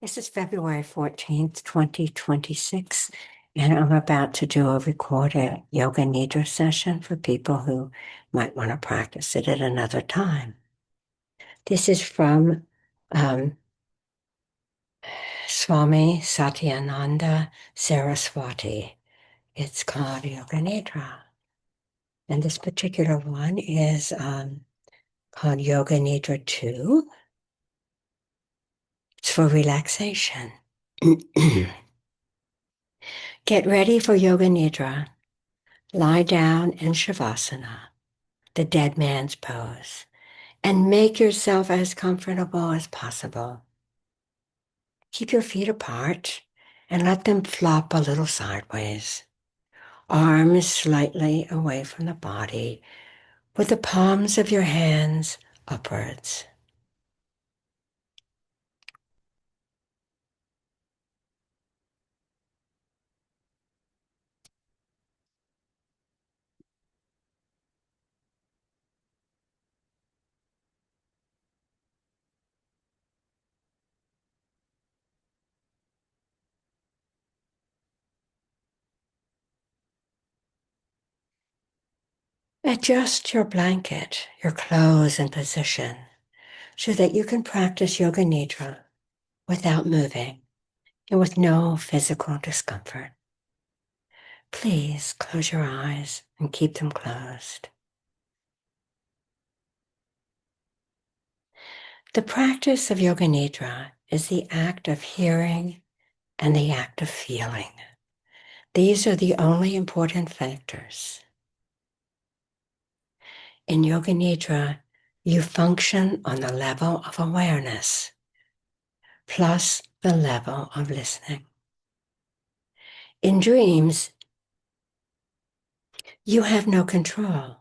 This is February 14th, 2026, and I'm about to do a recorded Yoga Nidra session for people who might want to practice it at another time. This is from Swami Satyananda Saraswati. It's called Yoga Nidra. And this particular one is called Yoga Nidra 2. It's for relaxation. Get ready for Yoga Nidra. Lie down in Shavasana, the dead man's pose, and make yourself as comfortable as possible. Keep your feet apart and let them flop a little sideways. Arms slightly away from the body, with the palms of your hands upwards. Adjust your blanket, your clothes and position, so that you can practice Yoga Nidra without moving and with no physical discomfort. Please close your eyes and keep them closed. The practice of Yoga Nidra is the act of hearing and the act of feeling. These are the only important factors. In Yoga Nidra, you function on the level of awareness plus the level of listening. In dreams, you have no control.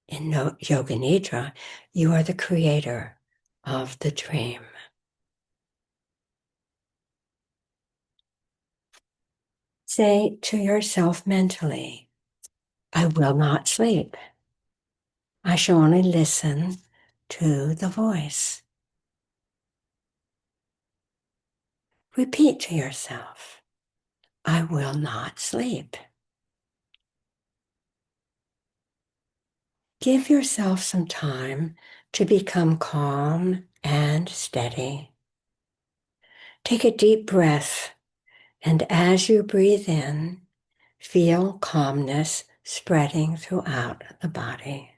In Yoga Nidra, you are the creator of the dream. Say to yourself mentally, I will not sleep. I shall only listen to the voice. Repeat to yourself, I will not sleep. Give yourself some time to become calm and steady. Take a deep breath, and as you breathe in, feel calmness spreading throughout the body.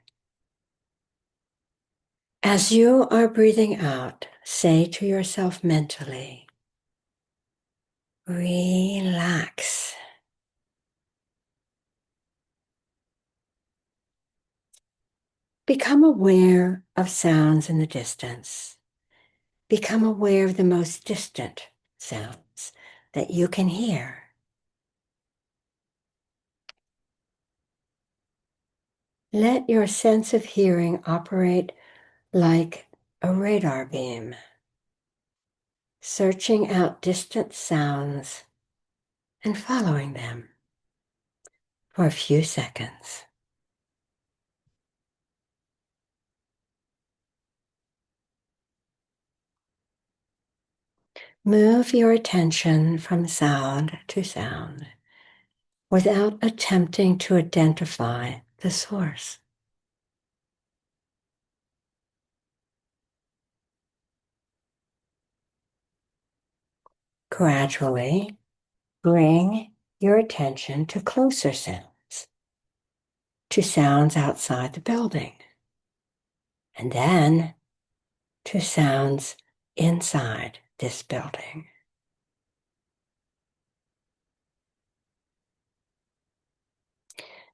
As you are breathing out, say to yourself mentally, relax. Become aware of sounds in the distance. Become aware of the most distant sounds that you can hear. Let your sense of hearing operate like a radar beam, searching out distant sounds and following them for a few seconds. Move your attention from sound to sound without attempting to identify the source. Gradually, bring your attention to closer sounds, to sounds outside the building, and then to sounds inside this building.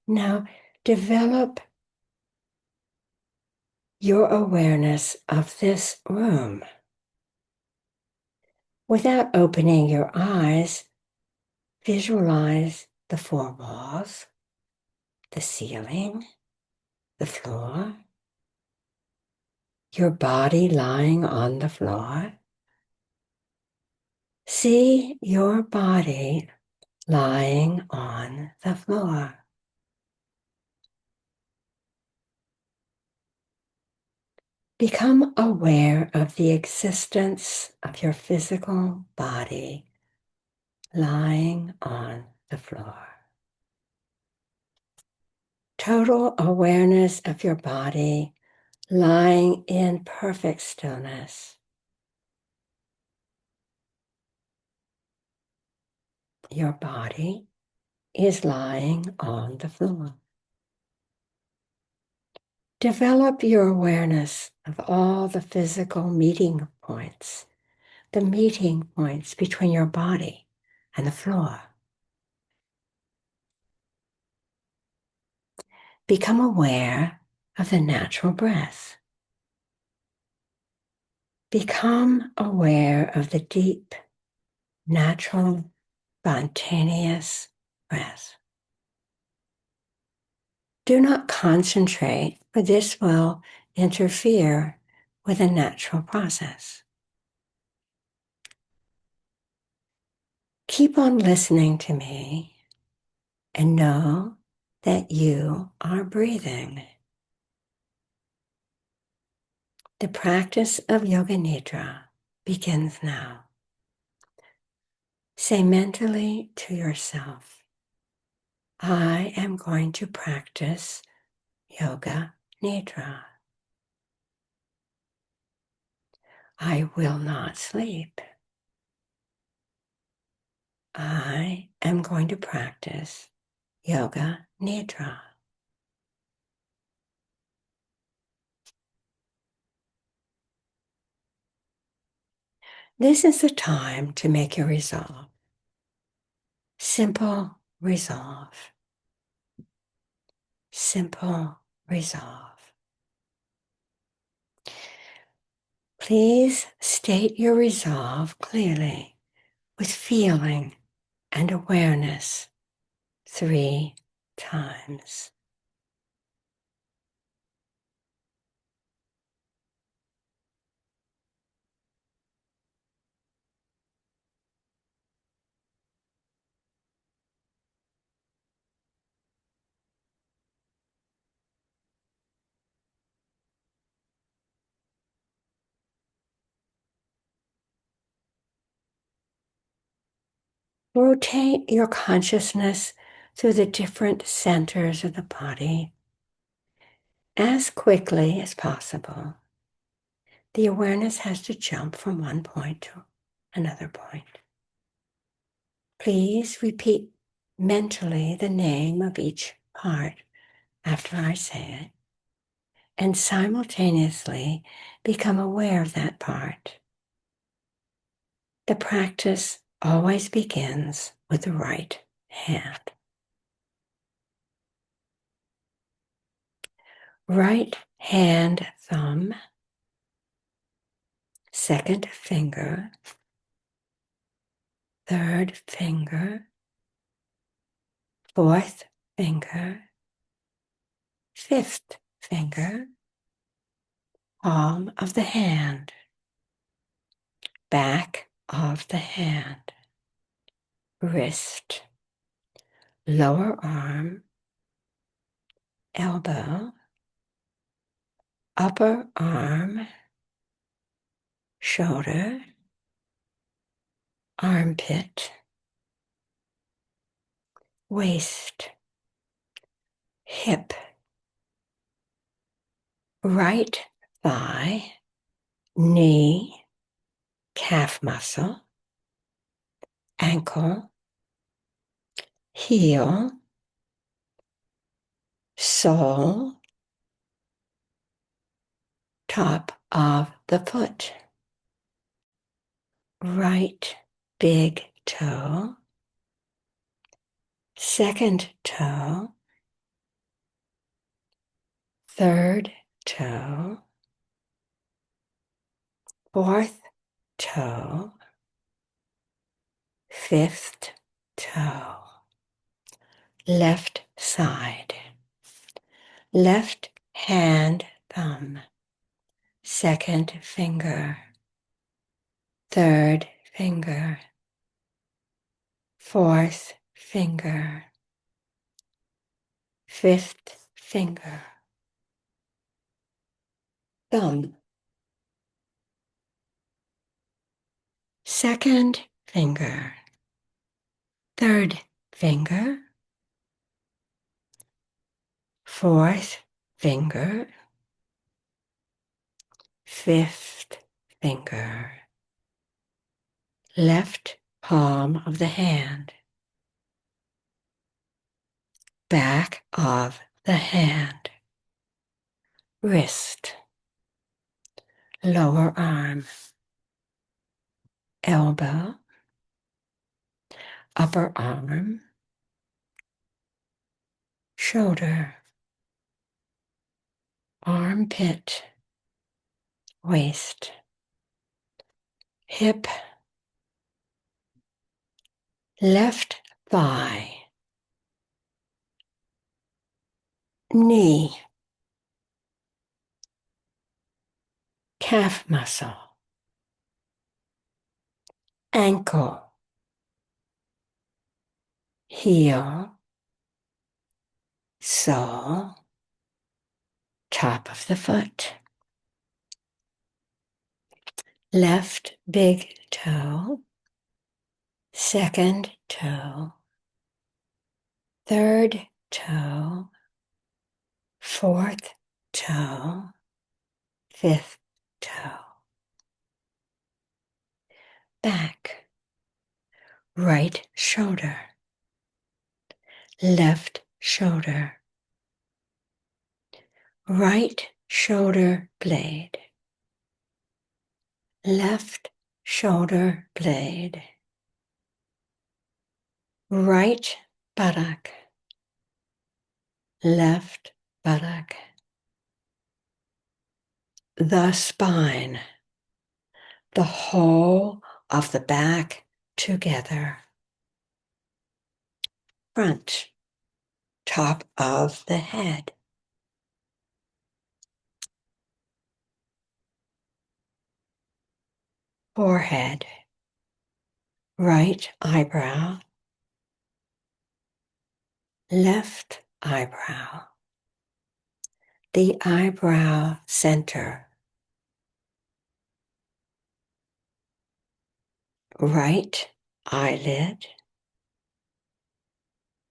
Now, develop your awareness of this room. Without opening your eyes, visualize the four walls, the ceiling, the floor, your body lying on the floor. See your body lying on the floor. Become aware of the existence of your physical body lying on the floor. Total awareness of your body lying in perfect stillness. Your body is lying on the floor. Develop your awareness of all the physical meeting points, the meeting points between your body and the floor. Become aware of the natural breath. Become aware of the deep, natural, spontaneous breath. Do not concentrate, for this will interfere with a natural process. Keep on listening to me and know that you are breathing. The practice of Yoga Nidra begins now. Say mentally to yourself, I am going to practice Yoga Nidra. I will not sleep. I am going to practice Yoga Nidra. This is the time to make your resolve. Simple resolve. Simple resolve. Please state your resolve clearly with feeling and awareness 3 times. Rotate your consciousness through the different centers of the body as quickly as possible. The awareness has to jump from one point to another point. Please repeat mentally the name of each part after I say it, and simultaneously become aware of that part. The practice always begins with the right hand. Right hand thumb, second finger, third finger, fourth finger, fifth finger, palm of the hand, back of the hand, wrist, lower arm, elbow, upper arm, shoulder, armpit, waist, hip, right thigh, knee, calf muscle, ankle, heel, sole, top of the foot, right big toe, second toe, third toe, fourth toe, fifth toe, left side, left hand thumb, second finger, third finger, fourth finger, fifth finger, thumb, second finger, third finger, fourth finger, fifth finger, left palm of the hand, back of the hand, wrist, lower arm, elbow, upper arm, shoulder, armpit, waist, hip, left thigh, knee, calf muscle, ankle, heel, sole, top of the foot, left big toe, second toe, third toe, fourth toe, fifth toe, back, right shoulder, left shoulder, right shoulder blade, left shoulder blade, right buttock, left buttock, the spine, the whole of the back together, front, top of the head, forehead, right eyebrow, left eyebrow, the eyebrow center, right eyelid,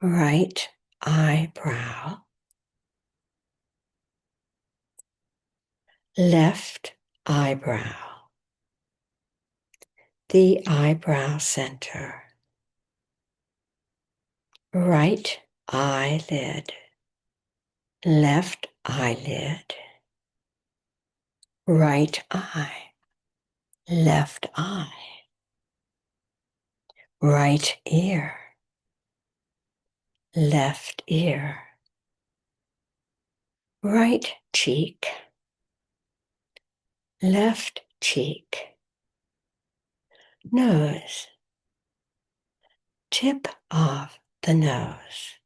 right eyebrow, left eyebrow, the eyebrow center, right eyelid, left eyelid, right eye, left eye, right ear, left ear, right cheek, left cheek, nose, tip of the nose,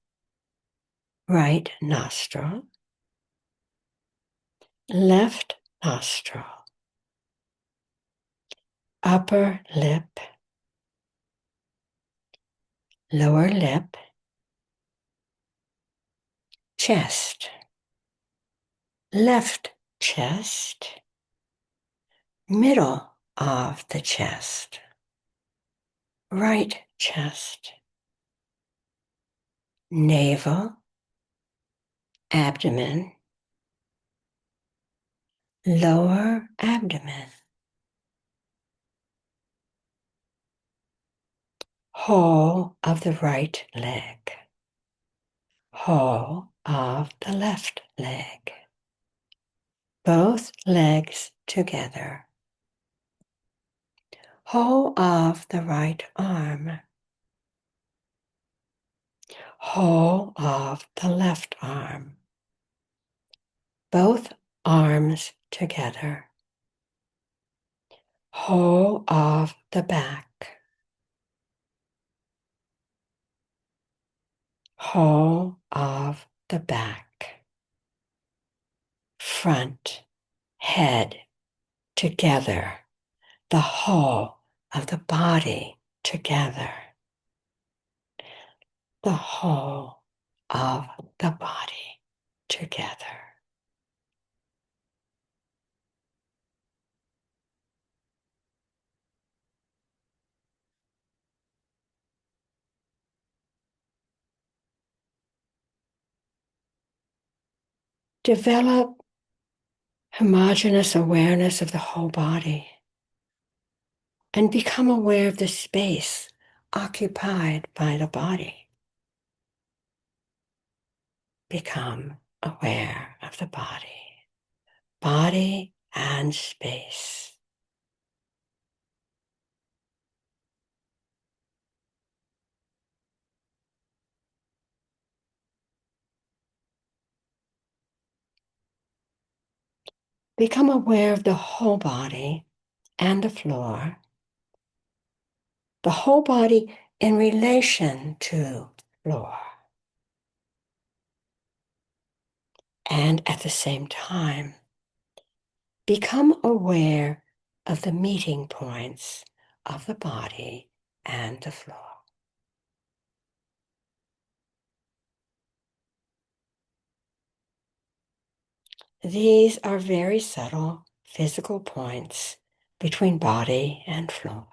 right nostril, left nostril, upper lip, lower lip, chest, left chest, middle of the chest, right chest, navel, abdomen, lower abdomen, whole of the right leg, whole of the left leg, both legs together, whole of the right arm, whole of the left arm, both arms together, whole of the back, whole of the back, front, head together, the whole of the body together, the whole of the body together. Develop homogeneous awareness of the whole body and become aware of the space occupied by the body. Become aware of the body and space. Become aware of the whole body and the floor, the whole body in relation to floor. And at the same time, become aware of the meeting points of the body and the floor. These are very subtle physical points between body and floor.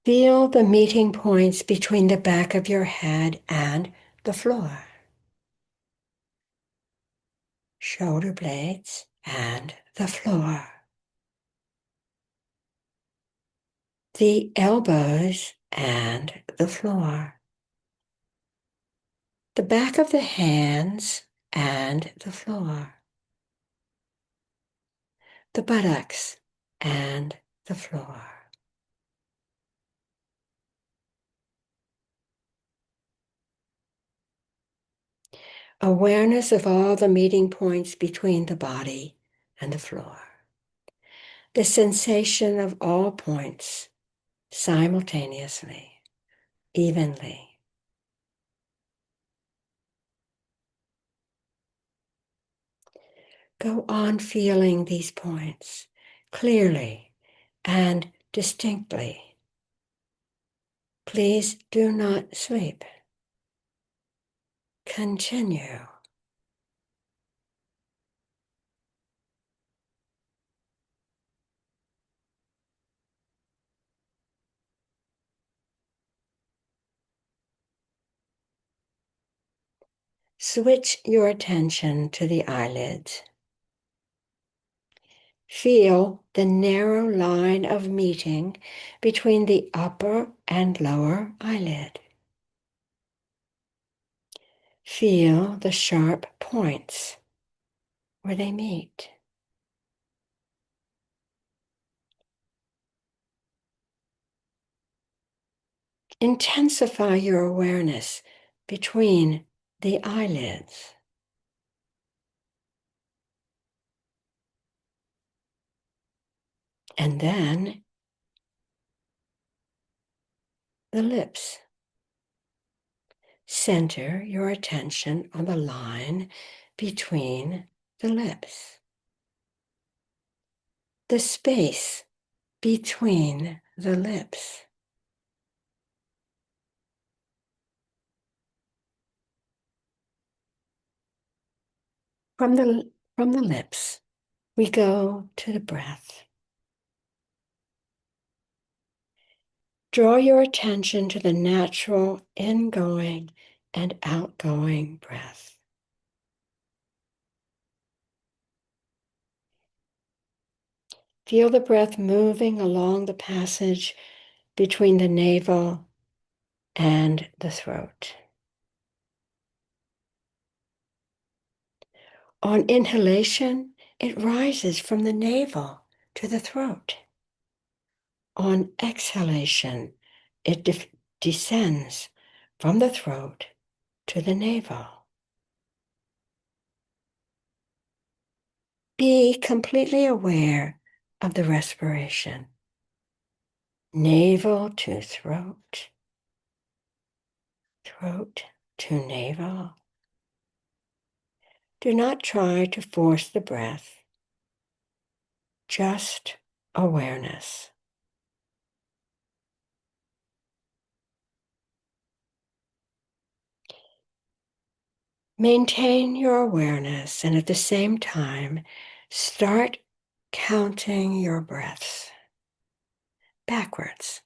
Feel the meeting points between the back of your head and the floor. Shoulder blades and the floor. The elbows and the floor. The back of the hands and the floor. The buttocks and the floor. Awareness of all the meeting points between the body and the floor. The sensation of all points simultaneously, evenly. Go on feeling these points clearly and distinctly. Please do not sleep. Continue. Switch your attention to the eyelids. Feel the narrow line of meeting between the upper and lower eyelid. Feel the sharp points where they meet. Intensify your awareness between the eyelids. And then the lips. Center your attention on the line between the lips. The space between the lips. From the lips, we go to the breath. Draw your attention to the natural ingoing and outgoing breath. Feel the breath moving along the passage between the navel and the throat. On inhalation, it rises from the navel to the throat. On exhalation, it descends from the throat to the navel. Be completely aware of the respiration. Navel to throat, throat to navel. Do not try to force the breath, just awareness. Maintain your awareness and at the same time, start counting your breaths backwards.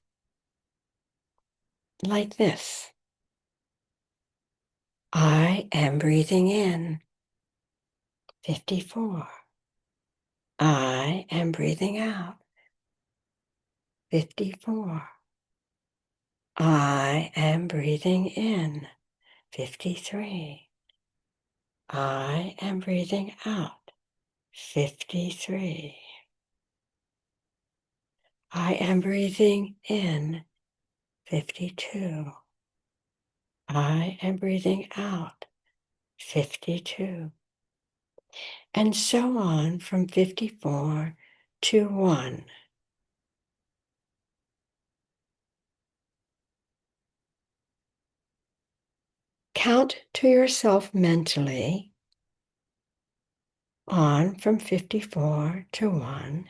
like this. I am breathing in. 54. I am breathing out. 54. I am breathing in. 53. I am breathing out. 53. I am breathing in. 52. I am breathing out. 52. And so on from 54 to 1. Count to yourself mentally on from 54 to 1.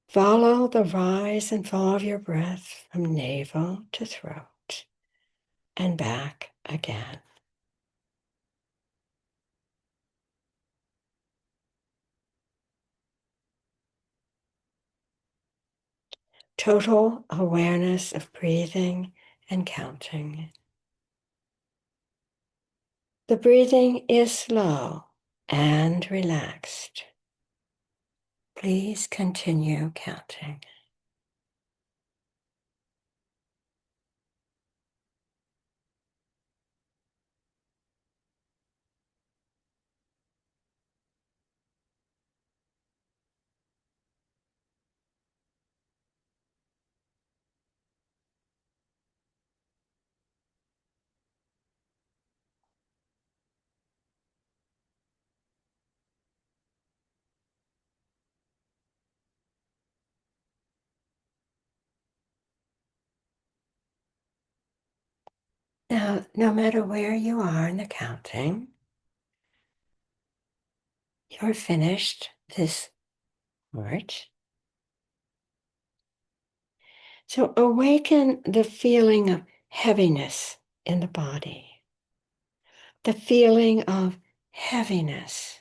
Follow the rise and fall of your breath from navel to throat and back again. Total awareness of breathing and counting. The breathing is slow and relaxed. Please continue counting. Now, no matter where you are in the counting, you're finished this part. So awaken the feeling of heaviness in the body, the feeling of heaviness.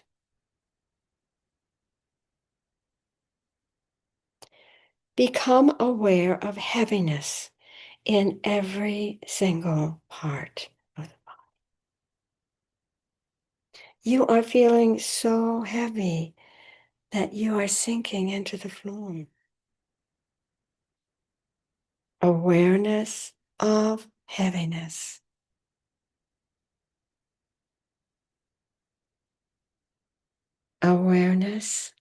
Become aware of heaviness in every single part of the body. You are feeling so heavy that you are sinking into the floor. Awareness of heaviness. Awareness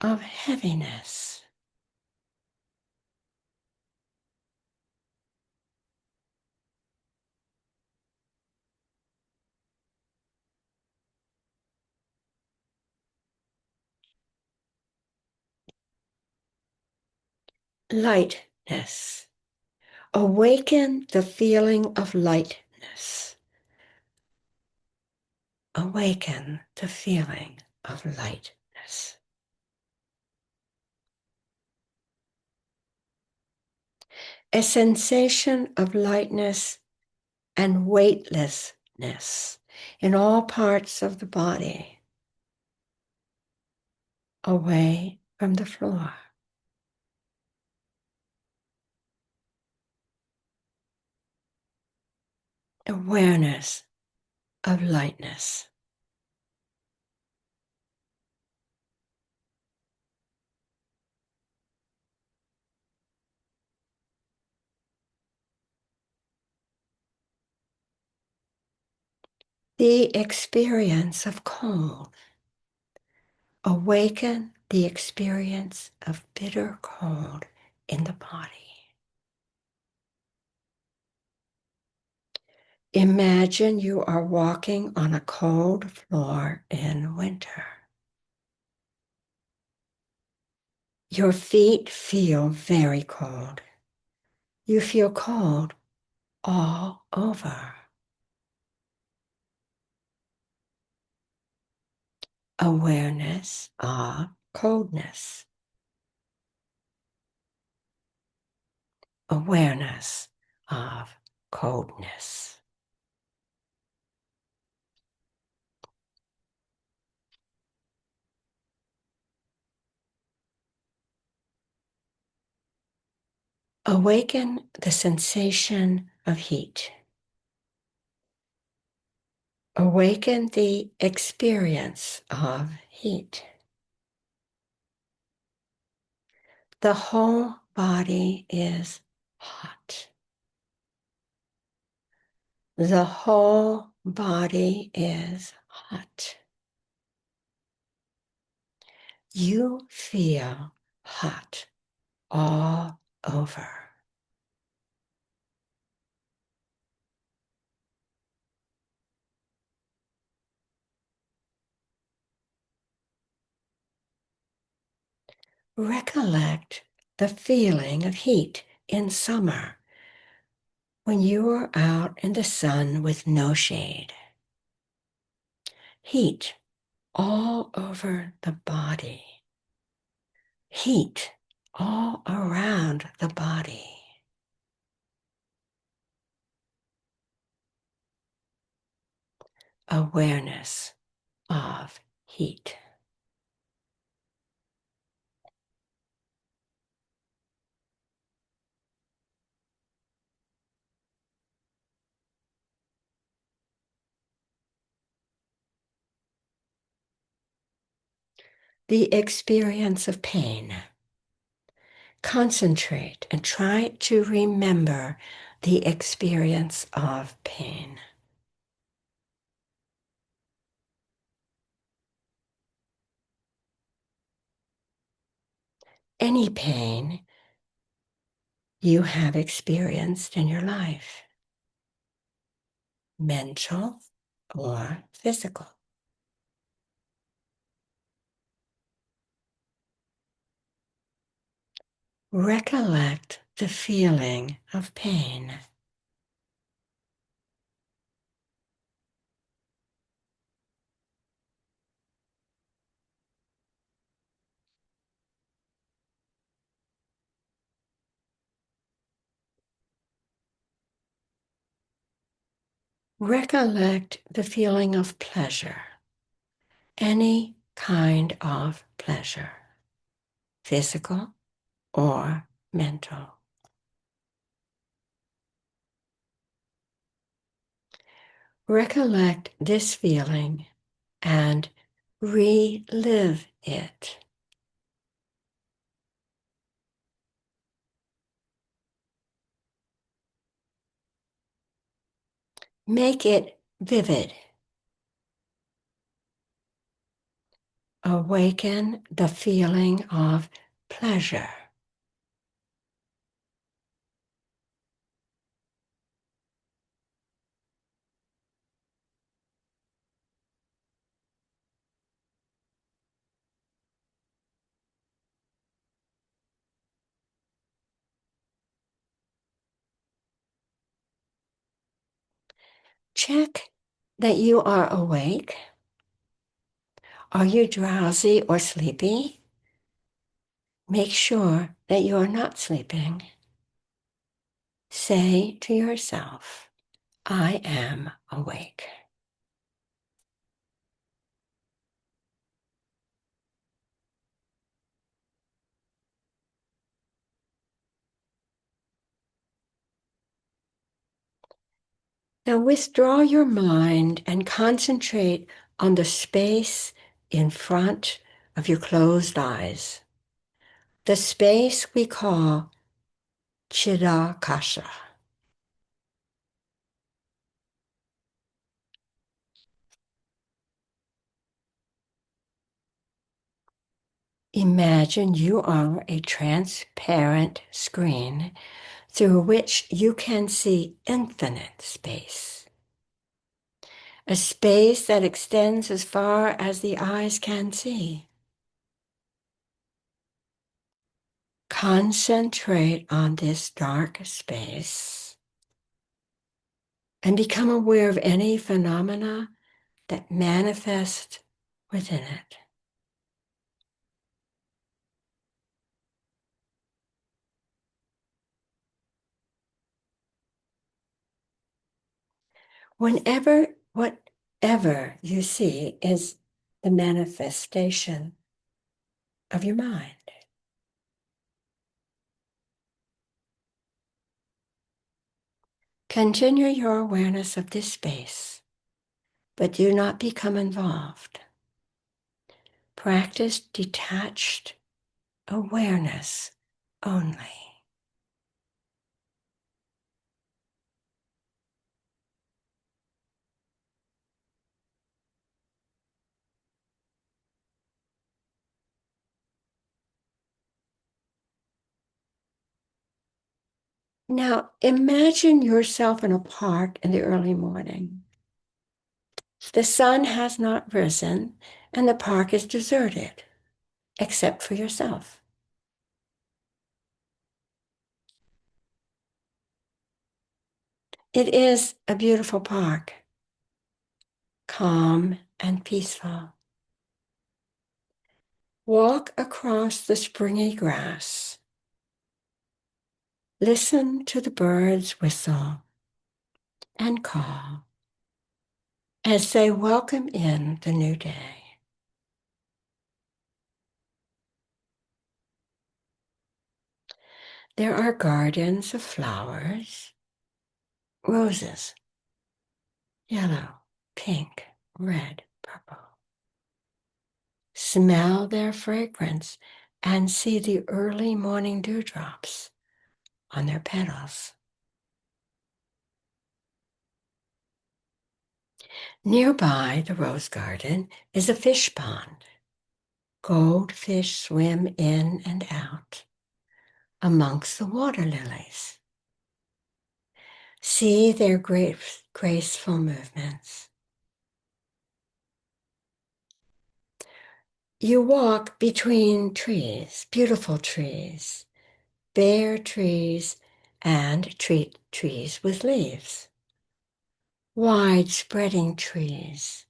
of heaviness. Lightness. Awaken the feeling of lightness. Awaken the feeling of lightness. A sensation of lightness and weightlessness in all parts of the body, away from the floor. Awareness of lightness. The experience of cold. Awaken the experience of bitter cold in the body. Imagine you are walking on a cold floor in winter. Your feet feel very cold. You feel cold all over. Awareness of coldness. Awareness of coldness. Awaken the sensation of heat. Awaken the experience of heat. The whole body is hot. The whole body is hot. You feel hot all over. Recollect the feeling of heat in summer when you were out in the sun with no shade. Heat all over the body. Heat all around the body. Awareness of heat. The experience of pain. Concentrate and try to remember the experience of pain. Any pain you have experienced in your life, mental or physical. Recollect the feeling of pain. Recollect the feeling of pleasure, any kind of pleasure, physical or mental. Recollect this feeling and relive it. Make it vivid. Awaken the feeling of pleasure. Check that you are awake. Are you drowsy or sleepy? Make sure that you are not sleeping. Say to yourself, I am awake. Now withdraw your mind and concentrate on the space in front of your closed eyes. The space we call Chidakasha. Imagine you are a transparent screen through which you can see infinite space. A space that extends as far as the eyes can see. Concentrate on this dark space and become aware of any phenomena that manifest within it. Whatever you see is the manifestation of your mind. Continue your awareness of this space, but do not become involved. Practice detached awareness only. Now imagine yourself in a park in the early morning. The sun has not risen and the park is deserted, except for yourself. It is a beautiful park, calm and peaceful. Walk across the springy grass. Listen to the birds whistle and call as they welcome in the new day. There are gardens of flowers, roses, yellow, pink, red, purple. Smell their fragrance and see the early morning dewdrops on their petals. Nearby the rose garden is a fish pond. Goldfish swim in and out amongst the water lilies. See their graceful movements. You walk between trees, beautiful trees, bare trees, and trees with leaves, wide spreading trees,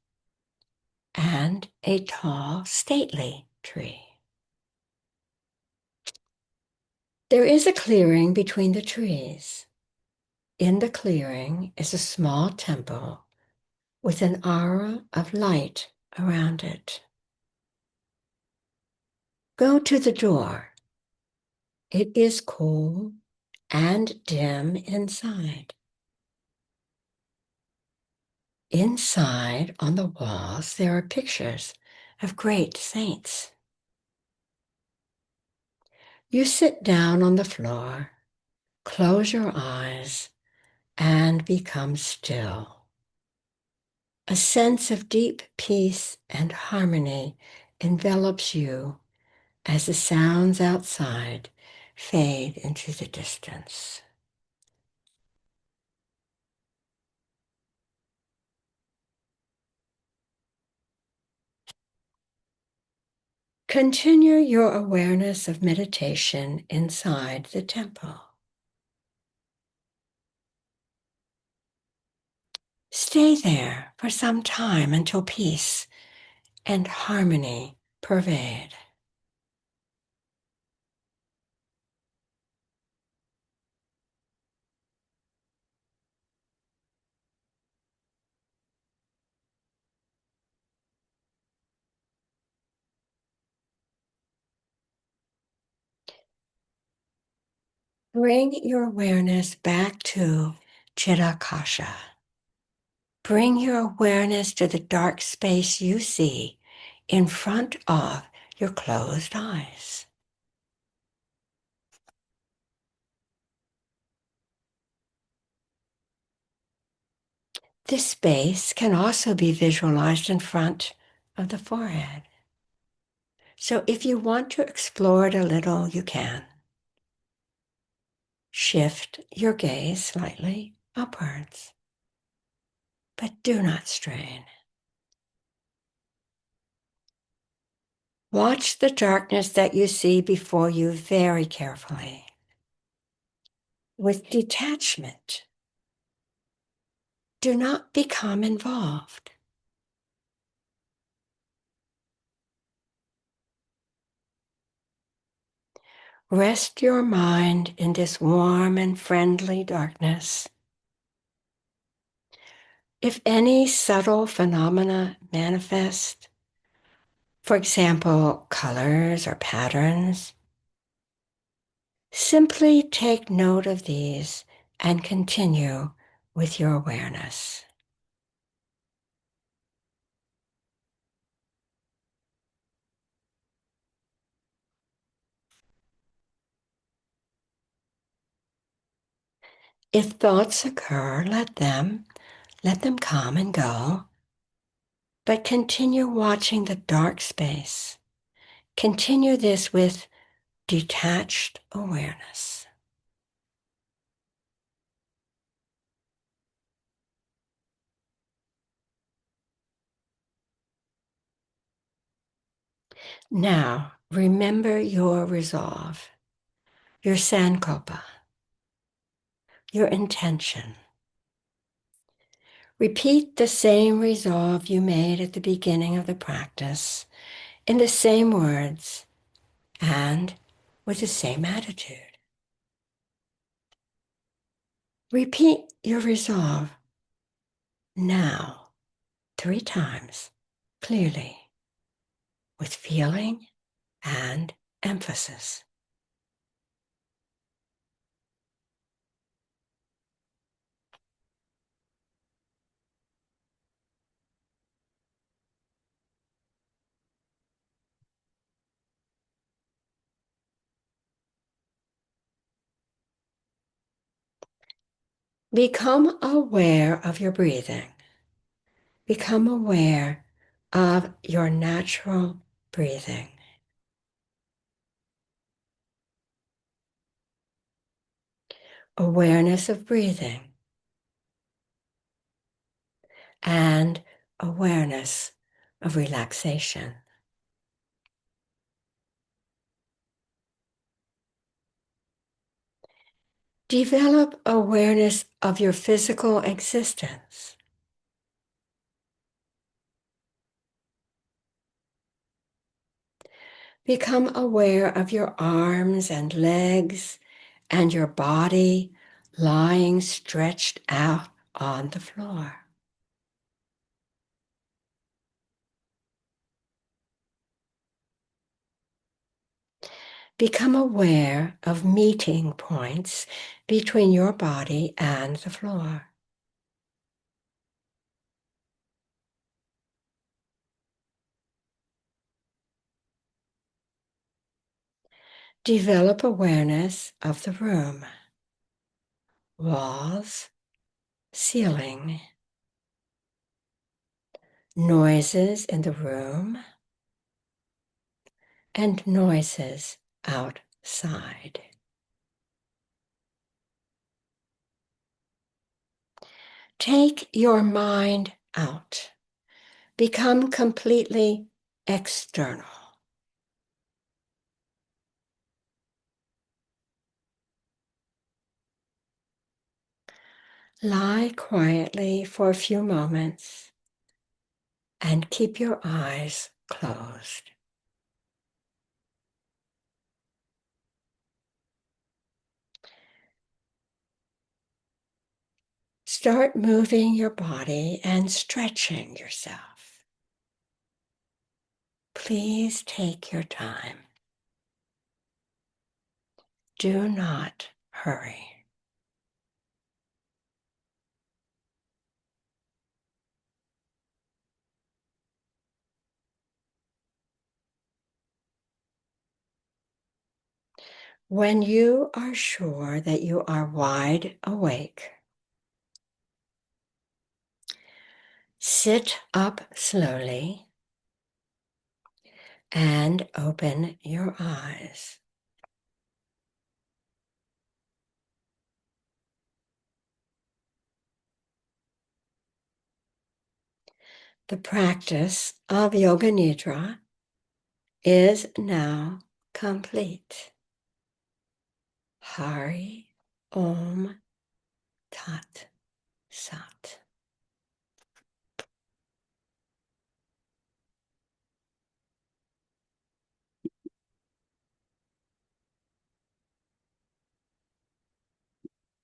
and a tall, stately tree. There is a clearing between the trees. In the clearing is a small temple with an aura of light around it. Go to the door. It is cool and dim inside. Inside, on the walls, there are pictures of great saints. You sit down on the floor, close your eyes, and become still. A sense of deep peace and harmony envelops you as the sounds outside fade into the distance. Continue your awareness of meditation inside the temple. Stay there for some time until peace and harmony pervade. Bring your awareness back to Chirakasha. Bring your awareness to the dark space you see in front of your closed eyes. This space can also be visualized in front of the forehead. So if you want to explore it a little, you can. Shift your gaze slightly upwards, but do not strain. Watch the darkness that you see before you very carefully. With detachment, do not become involved. Rest your mind in this warm and friendly darkness. If any subtle phenomena manifest, for example, colors or patterns, simply take note of these and continue with your awareness. If thoughts occur, let them come and go, but continue watching the dark space. Continue this with detached awareness. Now, remember your resolve, your sankalpa, your intention. Repeat the same resolve you made at the beginning of the practice in the same words and with the same attitude. Repeat your resolve now 3 times clearly with feeling and emphasis. Become aware of your breathing. Become aware of your natural breathing. Awareness of breathing and awareness of relaxation. Develop awareness of your physical existence. Become aware of your arms and legs and your body lying stretched out on the floor. Become aware of meeting points between your body and the floor. Develop awareness of the room, walls, ceiling, noises in the room, and noises outside. Take your mind out. Become completely external. Lie quietly for a few moments and keep your eyes closed. Start moving your body and stretching yourself. Please take your time. Do not hurry. When you are sure that you are wide awake, sit up slowly and open your eyes. The practice of Yoga Nidra is now complete. Hari Om Tat.